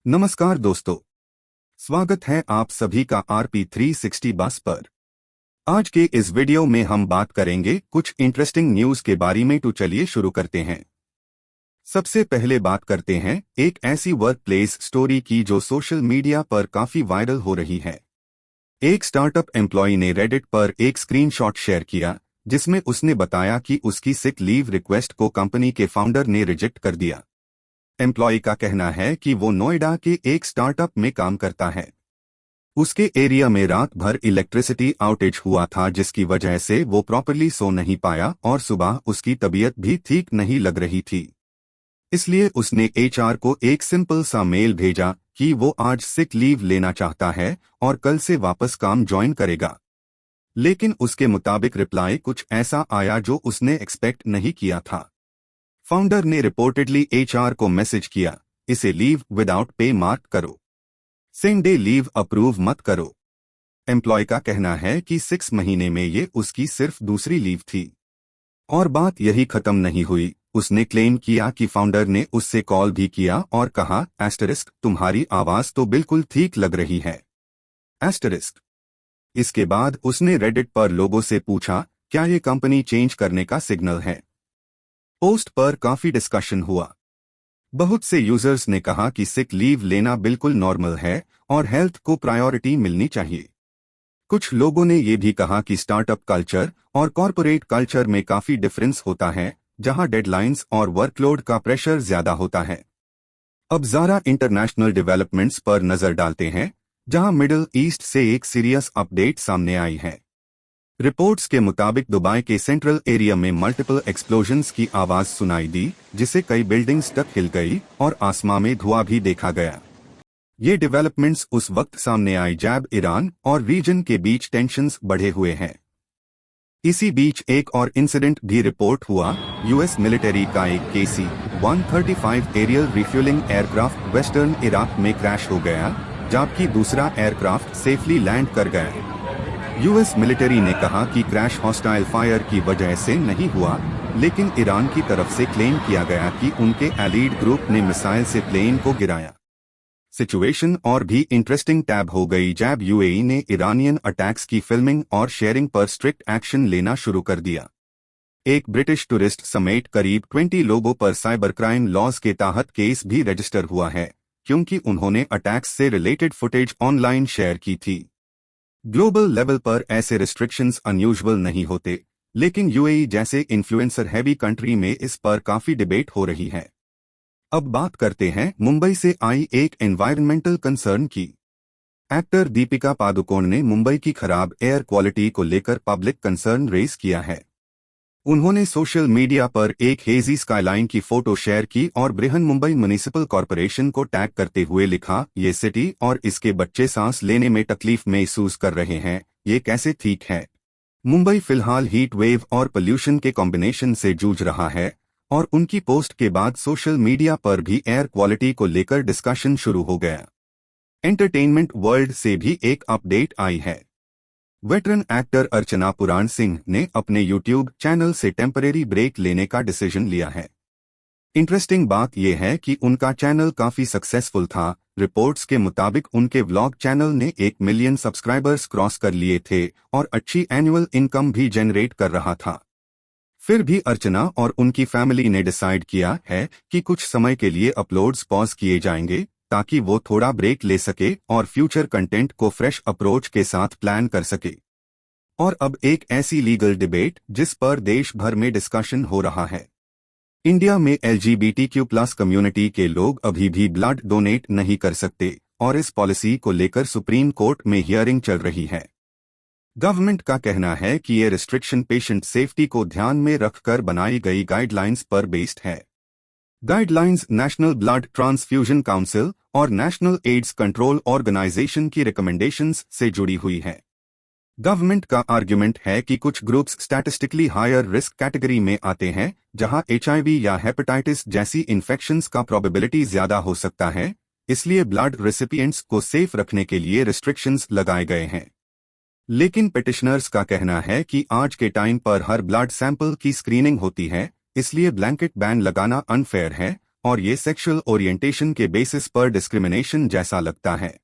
नमस्कार दोस्तों, स्वागत है आप सभी का RP360 बस पर। आज के इस वीडियो में हम बात करेंगे कुछ इंटरेस्टिंग न्यूज के बारे में। तो चलिए शुरू करते हैं। सबसे पहले बात करते हैं एक ऐसी वर्क प्लेस स्टोरी की जो सोशल मीडिया पर काफी वायरल हो रही है। एक स्टार्टअप एम्प्लॉय ने रेडिट पर एक स्क्रीनशॉट शेयर किया जिसमें उसने बताया कि उसकी सिक लीव रिक्वेस्ट को कंपनी के फाउंडर ने रिजेक्ट कर दिया। एम्प्लॉय का कहना है कि वो नोएडा के एक स्टार्टअप में काम करता है। उसके एरिया में रात भर इलेक्ट्रिसिटी आउटेज हुआ था जिसकी वजह से वो प्रॉपरली सो नहीं पाया और सुबह उसकी तबीयत भी ठीक नहीं लग रही थी। इसलिए उसने HR को एक सिंपल सा मेल भेजा कि वो आज सिक लीव लेना चाहता है और कल से वापस काम ज्वाइन करेगा। लेकिन उसके मुताबिक रिप्लाई कुछ ऐसा आया जो उसने एक्सपेक्ट नहीं किया था। फाउंडर ने रिपोर्टेडली HR को मैसेज किया, इसे लीव विदाउट पे मार्क करो, सेम डे लीव अप्रूव मत करो। एम्प्लॉय का कहना है कि 6 महीने में ये उसकी सिर्फ दूसरी लीव थी। और बात यही खत्म नहीं हुई। उसने क्लेम किया कि फाउंडर ने उससे कॉल भी किया और कहा, एस्टरिस्क तुम्हारी आवाज तो बिल्कुल ठीक लग रही है, एस्टरिस्क। इसके बाद उसने रेडिट पर लोगों से पूछा, क्या ये कंपनी चेंज करने का सिग्नल है। पोस्ट पर काफी डिस्कशन हुआ। बहुत से यूजर्स ने कहा कि सिक लीव लेना बिल्कुल नॉर्मल है और हेल्थ को प्रायोरिटी मिलनी चाहिए। कुछ लोगों ने ये भी कहा कि स्टार्टअप कल्चर और कॉरपोरेट कल्चर में काफी डिफरेंस होता है, जहां डेडलाइंस और वर्कलोड का प्रेशर ज्यादा होता है। अब जरा इंटरनेशनल डेवलपमेंट्स पर नजर डालते हैं, जहां मिडिल ईस्ट से एक सीरियस अपडेट सामने आई है। रिपोर्ट्स के मुताबिक दुबई के सेंट्रल एरिया में मल्टीपल एक्सप्लोजन्स की आवाज सुनाई दी, जिससे कई बिल्डिंग्स तक हिल गई और आसमान में धुआं भी देखा गया। ये डेवलपमेंट्स उस वक्त सामने आई जब ईरान और रीजन के बीच टेंशन्स बढ़े हुए हैं। इसी बीच एक और इंसिडेंट भी रिपोर्ट हुआ। US मिलिट्री का एक KC-135 aerial refuelling aircraft western Iraq में क्रैश हो गया, जबकि दूसरा एयरक्राफ्ट सेफली लैंड कर गया। US मिलिट्री ने कहा कि क्रैश हॉस्टाइल फायर की वजह से नहीं हुआ, लेकिन ईरान की तरफ से क्लेम किया गया कि उनके एलीड ग्रुप ने मिसाइल से प्लेन को गिराया। सिचुएशन और भी इंटरेस्टिंग टैब हो गई जब UAE ने ईरानियन अटैक्स की फिल्मिंग और शेयरिंग पर स्ट्रिक्ट एक्शन लेना शुरू कर दिया। एक ब्रिटिश टूरिस्ट समेत करीब 20 लोगों पर साइबर क्राइम लॉज के तहत केस भी रजिस्टर हुआ है, क्योंकि उन्होंने अटैक्स से रिलेटेड फुटेज ऑनलाइन शेयर की थी। ग्लोबल लेवल पर ऐसे रिस्ट्रिक्शंस अनयूजुअल नहीं होते, लेकिन UAE जैसे इन्फ्लुएंसर हैवी कंट्री में इस पर काफी डिबेट हो रही है। अब बात करते हैं मुंबई से आई एक एनवायरमेंटल कंसर्न की। एक्टर दीपिका पादुकोण ने मुंबई की खराब एयर क्वालिटी को लेकर पब्लिक कंसर्न रेज किया है। उन्होंने सोशल मीडिया पर एक हेजी स्काईलाइन की फोटो शेयर की और बृहन मुंबई म्युनिसिपल कॉरपोरेशन को टैग करते हुए लिखा, ये सिटी और इसके बच्चे सांस लेने में तकलीफ महसूस कर रहे हैं, ये कैसे ठीक है। मुंबई फिलहाल हीट वेव और पोल्यूशन के कॉम्बिनेशन से जूझ रहा है और उनकी पोस्ट के बाद सोशल मीडिया पर भी एयर क्वालिटी को लेकर डिस्कशन शुरू हो गया। एंटरटेनमेंट वर्ल्ड से भी एक अपडेट आई है। वेटरन एक्टर अर्चना पुराण सिंह ने अपने YouTube चैनल से टेम्परेरी ब्रेक लेने का डिसीजन लिया है। इंटरेस्टिंग बात यह है कि उनका चैनल काफी सक्सेसफुल था। रिपोर्ट्स के मुताबिक उनके व्लॉग चैनल ने 1 मिलियन सब्सक्राइबर्स क्रॉस कर लिए थे और अच्छी एनुअल इनकम भी जनरेट कर रहा था। फिर भी अर्चना और उनकी फैमिली ने डिसाइड किया है कि कुछ समय के लिए अपलोड्स पॉज किए जाएंगे, ताकि वो थोड़ा ब्रेक ले सके और फ्यूचर कंटेंट को फ्रेश अप्रोच के साथ प्लान कर सके। और अब एक ऐसी लीगल डिबेट जिस पर देश भर में डिस्कशन हो रहा है। इंडिया में LGBTQ+ कम्युनिटी के लोग अभी भी ब्लड डोनेट नहीं कर सकते और इस पॉलिसी को लेकर सुप्रीम कोर्ट में हियरिंग चल रही है। गवर्नमेंट का कहना है कि ये रिस्ट्रिक्शन पेशेंट सेफ्टी को ध्यान में रखकर बनाई गई गाइडलाइंस पर बेस्ड है। Guidelines national blood transfusion council और नेशनल एड्स कंट्रोल ऑर्गेनाइजेशन की रिकमेंडेशंस से जुड़ी हुई है। गवर्नमेंट का आर्ग्यूमेंट है कि कुछ groups statistically higher risk category में आते हैं, जहां HIV या हेपेटाइटिस जैसी इन्फेक्शंस का प्रोबेबिलिटी ज्यादा हो सकता है, इसलिए ब्लड रेसिपिएंट्स को सेफ रखने के लिए रिस्ट्रिक्शंस लगाए गए हैं। लेकिन पिटिशनर्स का कहना है कि आज के टाइम पर हर ब्लड सैंपल की स्क्रीनिंग होती है, इसलिए ब्लैंकेट बैन लगाना अनफेयर है और ये सेक्सुअल ओरिएंटेशन के बेसिस पर डिस्क्रिमिनेशन जैसा लगता है।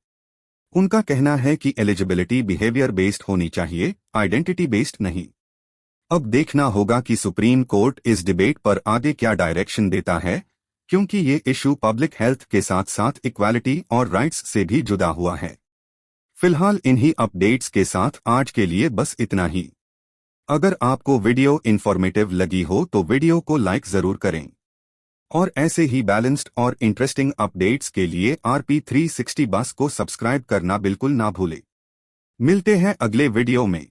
उनका कहना है कि एलिजिबिलिटी बिहेवियर बेस्ड होनी चाहिए, आइडेंटिटी बेस्ड नहीं। अब देखना होगा कि सुप्रीम कोर्ट इस डिबेट पर आगे क्या डायरेक्शन देता है, क्योंकि ये इशू पब्लिक हेल्थ के साथ साथ इक्वालिटी और राइट्स से भी जुड़ा हुआ है। फिलहाल इन्हीं अपडेट्स के साथ आज के लिए बस इतना ही। अगर आपको वीडियो इन्फॉर्मेटिव लगी हो तो वीडियो को लाइक जरूर करें और ऐसे ही बैलेंस्ड और इंटरेस्टिंग अपडेट्स के लिए RP360 बस को सब्सक्राइब करना बिल्कुल ना भूलें। मिलते हैं अगले वीडियो में।